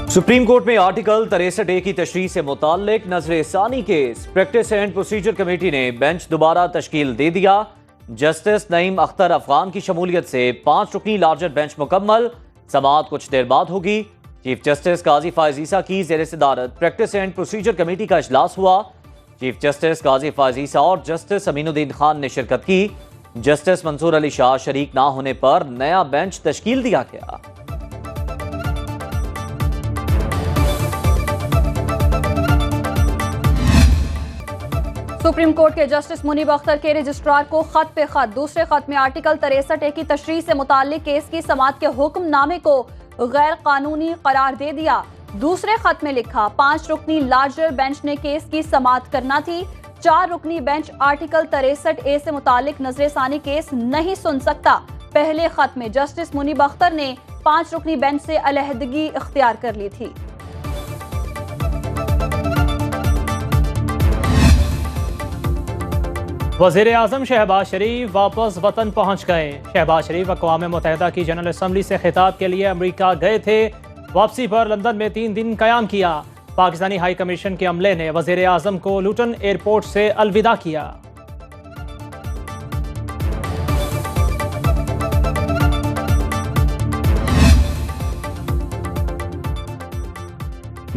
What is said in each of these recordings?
Supreme court में article 63A की तशरीह से मुताल्लिक नजर-ए-सानी case practice and procedure committee ने बेंच दोबारा तश्कील दे दिया। जस्टिस नईम अख्तर अफगान की शमूलियत से 5 रुकनी लार्जर बेंच मुकम्मल। समाअत कुछ देर बाद होगी। चीफ जस्टिस काजी फायज ईसा की ज़ेर सदारत प्रैक्टिस एंड प्रोसीजर कमेटी का इजलास हुआ। चीफ जस्टिस काजी फायज ईसा और जस्टिस अमीनुद्दीन खान ने शिरकत की। जस्टिस मंसूर अली शाह शरीक ना होने पर नया बेंच तश्कील दिया गया। सुप्रीम कोर्ट के जस्टिस मुनीब अख्तर के रजिस्ट्रार को खत पे खत दूसरे खत में आर्टिकल 63A की तशरीह से मुताल्लिक केस की समाअत के हुक्मनामे को गैर कानूनी करार दे दिया। दूसरे खत में लिखा 5 रुकनी लार्जर बेंच ने केस की समाअत करना थी। 4 रुकनी बेंच आर्टिकल 63A से मुताल्लिक नजर-ए-सानी केस नहीं सुन सकता। पहले खत में जस्टिस मुनीब अख्तर ने 5 रुकनी बेंच से अलहदगी इख्तियार कर ली थी। वज़ीर आज़म शहबाज शरीफ वापस वतन पहुँच गए। शहबाज शरीफ अक़वाम मुत्तहिदा की जनरल असम्बली से खिताब के लिए अमरीका गए थे। वापसी पर लंदन में 3 दिन क़याम किया। पाकिस्तानी हाई कमीशन के अमले ने वज़ीर आज़म को लुटन एयरपोर्ट से अलविदा किया।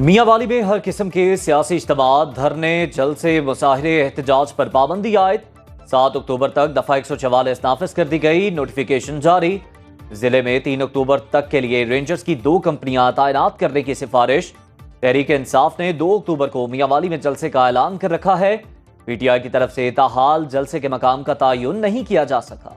मियांवाली में हर किस्म के सियासी इज्तिमात, धरने, जलसे, मुजाहिरे, एहतजाज पर पाबंदी आयद। 7 अक्टूबर तक दफा 144 नाफिज कर दी गई। नोटिफिकेशन जारी। जिले में 3 अक्टूबर तक के लिए रेंजर्स की 2 कंपनियां तैनात करने की सिफारिश। तहरीक इंसाफ ने 2 अक्टूबर को मियांवाली में जलसे का ऐलान कर रखा है। पीटीआई की तरफ से ताहाल जलसे के मकाम का तयन नहीं किया जा सका।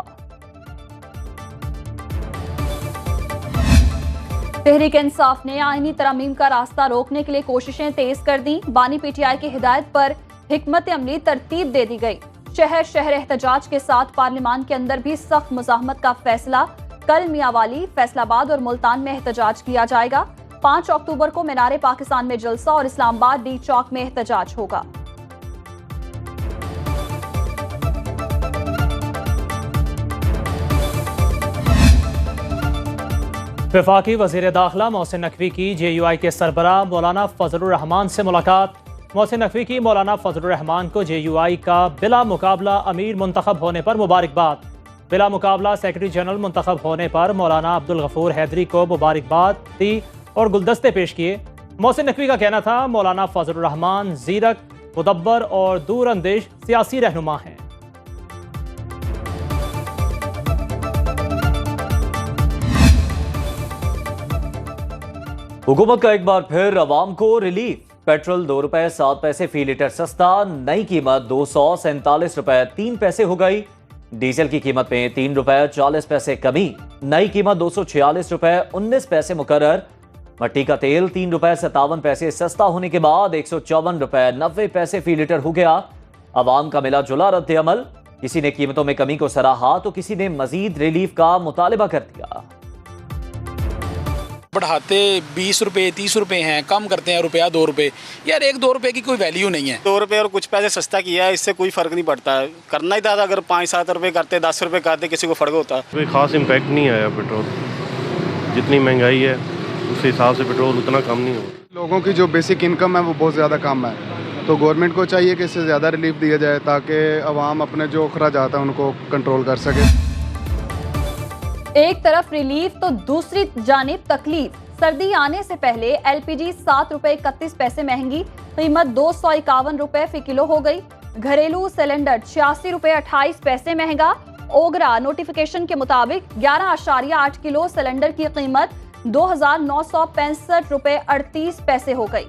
तहरीक इंसाफ ने आईनी तरमीम का रास्ता रोकने के लिए कोशिशें तेज कर दी। बानी पीटीआई की हिदायत पर हिकमत अमली तरतीब दे दी गई। शहर शहर एहतजाज के साथ पार्लियामान के अंदर भी सख्त मुज़ाहमत का फैसला। कल मियांवाली, फैसलाबाद और मुल्तान में एहतजाज किया जाएगा। 5 अक्टूबर को मीनार पाकिस्तान में जलसा और इस्लामाबाद डी चौक में एहतजाज होगा। वफाकी वज़ीर दाखिला मोहसिन नकवी की JUI के सरबराह मौलाना फजलुर रहमान से मुलाकात। मोहसिन नकवी की मौलाना फजलुर रहमान को JUI का बिला मुकाबला अमीर मुंतखब होने पर मुबारकबाद। बिला मुकाबला सेक्रेटरी जनरल मुंतखब होने पर मौलाना अब्दुल गफूर हैदरी को मुबारकबाद दी और गुलदस्ते पेश किए। मोहसिन नकवी का कहना था मौलाना फजलुर रहमान ज़ीरक, मुदब्बर और दूरअंदेश सियासी रहनुमा हैं। हुकूमत का एक बार फिर अवाम को रिलीफ। पेट्रोल 2 रुपए 7 पैसे फी लीटर सस्ता। नई कीमत 247 रुपए 3 पैसे हो गई। डीजल की कीमत में 3 रुपए 40 पैसे कमी। नई कीमत 246 रुपए 19 पैसे मुकर्रर। मट्टी का तेल 3 रुपए 57 पैसे सस्ता होने के बाद 154 रुपए 90 पैसे फी लीटर हो गया। अवाम का मिला जुला रद्द अमल। किसी ने कीमतों में कमी को सराहा तो किसी ने मजीद रिलीफ का मुतालबा कर दिया। बढ़ाते 20 रुपए 30 रुपए हैं, कम करते हैं रुपया 2 रुपए। यार 1-2 रुपए की कोई वैल्यू नहीं है। 2 रुपए और कुछ पैसे सस्ता किया है, इससे कोई फर्क नहीं पड़ता है। करना ही था अगर 5-7 रुपए करते, 10 रुपए करते, किसी को फर्क होता। कोई खास इम्पैक्ट नहीं आया। पेट्रोल जितनी महंगाई है उस हिसाब से पेट्रोल उतना कम नहीं हुआ। लोगों की जो बेसिक इनकम है वो बहुत ज़्यादा कम है, तो गवर्नमेंट को चाहिए कि इससे ज़्यादा रिलीफ दिया जाए ताकि आवाम अपने जो अखराजात हैं उनको कंट्रोल कर सके। एक तरफ रिलीफ तो दूसरी जानिब तकलीफ। सर्दी आने से पहले LPG 7 रुपए 31 पैसे महंगी, कीमत 251 रुपए फी किलो हो गई। घरेलू सिलेंडर 86 रुपए 28 पैसे महंगा। ओगरा नोटिफिकेशन के मुताबिक 11.8 किलो सिलेंडर की कीमत 2,965 रुपए 38 पैसे हो गई।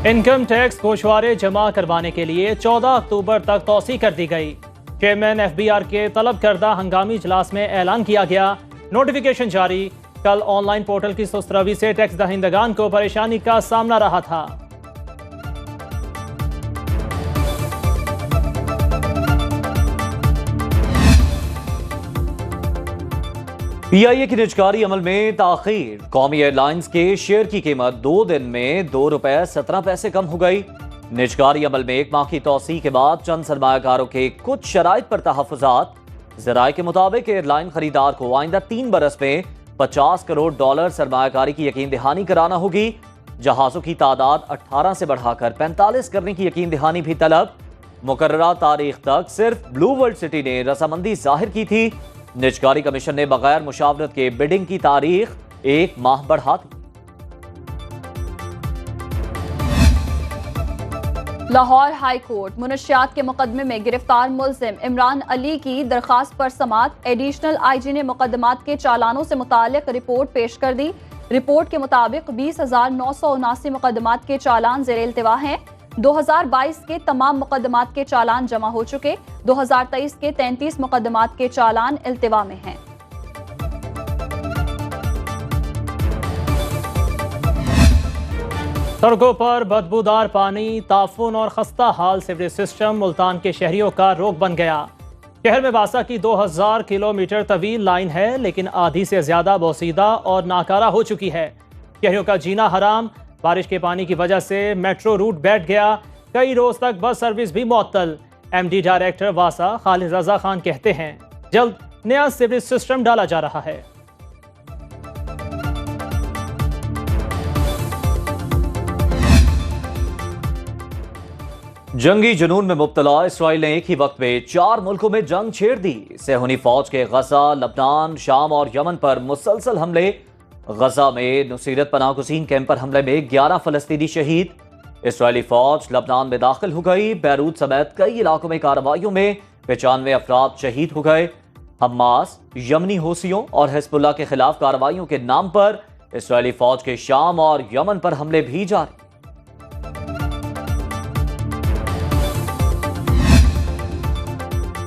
इनकम टैक्स गोशवारे जमा करवाने के लिए 14 अक्टूबर तक तौसी कर दी गई। चेयरमैन FBR के तलब करदा हंगामी इजलास में ऐलान किया गया। नोटिफिकेशन जारी। कल ऑनलाइन पोर्टल की सुस्त रवि से टैक्स दहिंदगान को परेशानी का सामना रहा था। PIA की निजकारी अमल में ताखीर। कौमी एयरलाइंस के शेयर की कीमत 2 दिन में 2 रुपए 17 पैसे कम हो गई। निजकारी अमल में 1 माह की तौसी के बाद चंद सरमायाकारों के कुछ शराइत पर तहफ़्फ़ुज़ात। जराये के मुताबिक एयरलाइन खरीदार को आइंदा 3 बरस में $50 करोड़ सरमायाकारी की यकीन दहानी कराना होगी। जहाजों की तादाद 18 से बढ़ाकर 45 करने की यकीन दहानी भी तलब। मुकर्ररा तारीख तक सिर्फ ब्लू वर्ल्ड सिटी ने रजामंदी जाहिर की थी। निजकारी कमीशन ने बगैर मुशावरत के बिडिंग की तारीख 1 माह बढ़ा दी। लाहौर हाई कोर्ट मुनशियात के मुकदमे में गिरफ्तार मुल्जिम इमरान अली की दरखास्त पर समाअत। एडिशनल आईजी ने मुकदमात के चालानों से मुतालिक रिपोर्ट पेश कर दी। रिपोर्ट के मुताबिक 20,979 मुकदमात के चालान ज़ेर इल्तिवा हैं। 2022 के तमाम मुकदमात के चालान जमा हो चुके। 2023 के 33 मुकदमात के चालान इल्तिवा में हैं। सड़कों पर बदबूदार पानी, ताफून और खस्ता हाल सीवरेज सिस्टम मुल्तान के शहरियों का रोग बन गया। शहर में वासा की 2000 किलोमीटर तवील लाइन है, लेकिन आधी से ज्यादा बोसीदा और नाकारा हो चुकी है। शहरियों का जीना हराम। बारिश के पानी की वजह से मेट्रो रूट बैठ गया। कई रोज तक बस सर्विस भी मुअत्तल। MD डायरेक्टर वासा खालिद रजा खान कहते हैं जल्द नया सीवरेज सिस्टम डाला जा रहा है। जंगी जुनून में मुब्तला इसराइल ने एक ही वक्त में 4 मुल्कों में जंग छेड़ दी। सेहूनी फौज के गजा, लबनान, शाम और यमन पर मुसलसल हमले। गजा में नुसीरत पनाह गुज़ीन कैंप पर हमले में 11 फलस्तीनी शहीद। इसराइली फौज लबनान में दाखिल हो गई। बैरूत समेत कई इलाकों में कार्रवाइयों में 95 अफराद शहीद हो गए। हमास, यमनी होसियों और हिजबुल्लाह के खिलाफ कार्रवाइयों के नाम पर इसराइली फौज के शाम और यमन पर हमले भी जारी।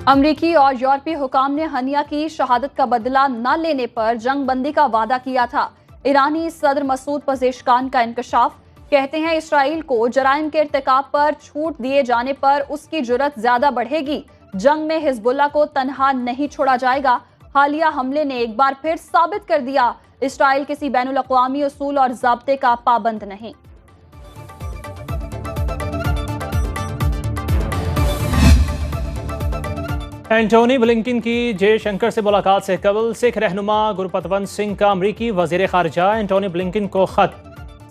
अमरीकी और यूरोपीय हुकाम ने हनिया की शहादत का बदला न लेने पर जंग बंदी का वादा किया था। ईरानी सदर मसूद पजेशकान का इंकशाफ। कहते हैं इसराइल को जराइम के इर्तिकाब पर छूट दिए जाने पर उसकी जुर्रत ज्यादा बढ़ेगी। जंग में हिजबुल्लाह को तनहा नहीं छोड़ा जाएगा। हालिया हमले ने एक बार फिर साबित कर दिया इसराइल किसी बैनुल अक़वामी उसूल और ज़ाब्ते का पाबंद नहीं। एंटोनी ब्लिंकन की जयशंकर से मुलाकात से कबल सिख रहनुमा गुरपतवंत सिंह का अमरीकी वजीर खारजा एंटोनी ब्लिंकन को खत।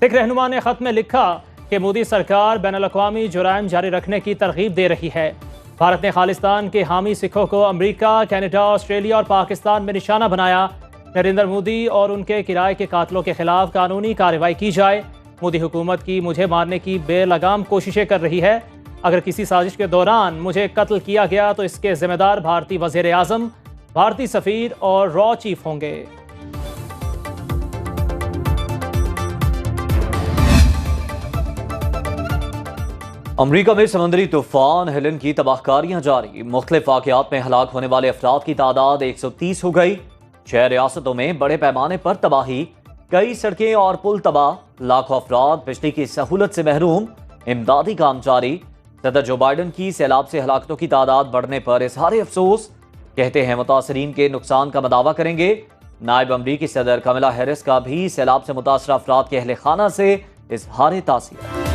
सिख रहनुमा ने खत में लिखा कि मोदी सरकार बैनुल-अक़वामी जुराइम जारी रखने की तरगीब दे रही है। भारत ने खालिस्तान के हामी सिखों को अमरीका, कनाडा, ऑस्ट्रेलिया और पाकिस्तान में निशाना बनाया। नरेंद्र मोदी और उनके किराए के कातलों के खिलाफ कानूनी कार्रवाई की जाए। मोदी हुकूमत की मुझे मारने की बेलगाम कोशिशें कर रही है। अगर किसी साजिश के दौरान मुझे कत्ल किया गया तो इसके जिम्मेदार भारतीय वज़ीर आज़म, भारतीय सफ़ीर और रॉ चीफ होंगे। अमरीका में समुद्री तूफान हेलन की तबाहकारियां जारी। मुख्तलिफ वाक़यात में हलाक होने वाले अफराद की तादाद 130 हो गई। 6 रियासतों में बड़े पैमाने पर तबाही। कई सड़कें और पुल तबाह। लाखों अफराद बिजली की सहूलत से महरूम। इमदादी काम जारी। सदर जो बाइडन की सैलाब से हलाकतों की तादाद बढ़ने पर इजहार अफसोस। कहते हैं मुतासरीन के नुकसान का मदावा करेंगे। नायब अमरीकी सदर कमला हैरिस का भी सैलाब से मुतासर अफराद के अहल खाना से इजहार तासीर।